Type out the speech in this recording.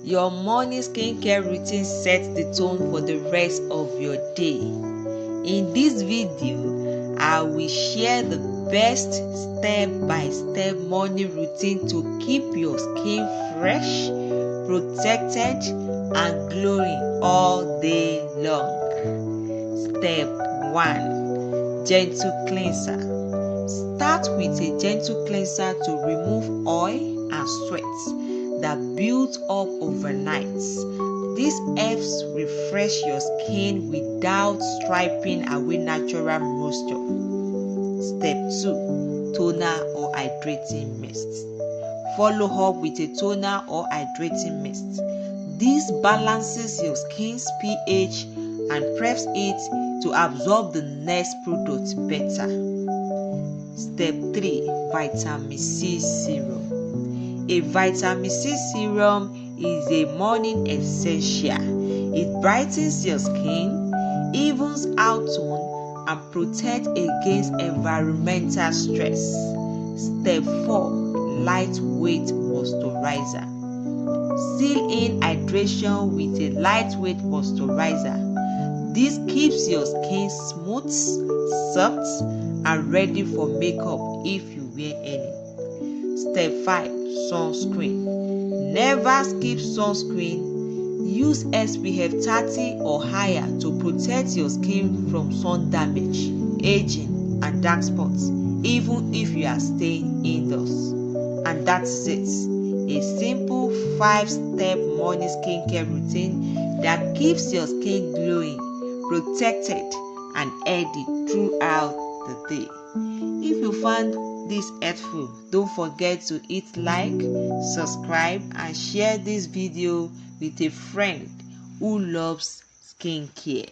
Your morning skincare routine sets the tone for the rest of your day. In this video, I will share the best step-by-step morning routine to keep your skin fresh, protected, and glowing all day long. Step 1. Gentle cleanser. Start with a gentle cleanser to remove oil and sweat that builds up overnight. This helps refresh your skin without stripping away natural moisture. Step 2. Toner or hydrating mist. Follow up with a toner or hydrating mist. This balances your skin's pH and preps it to absorb the next product better. Step 3. Vitamin C serum. A vitamin C serum is a morning essential. It brightens your skin, evens out tone, and protects against environmental stress. Step 4. Lightweight moisturizer. Seal in hydration with a lightweight moisturizer. This keeps your skin smooth, soft, and ready for makeup if you wear any. Step 5. Sunscreen. Never skip sunscreen. Use SPF 30 or higher to protect your skin from sun damage, aging, and dark spots, even if you are staying indoors. And that's it. A simple 5-step morning skincare routine that keeps your skin glowing, protected, and healthy throughout the day. If you found this helpful, don't forget to hit like, subscribe, and share this video with a friend who loves skincare.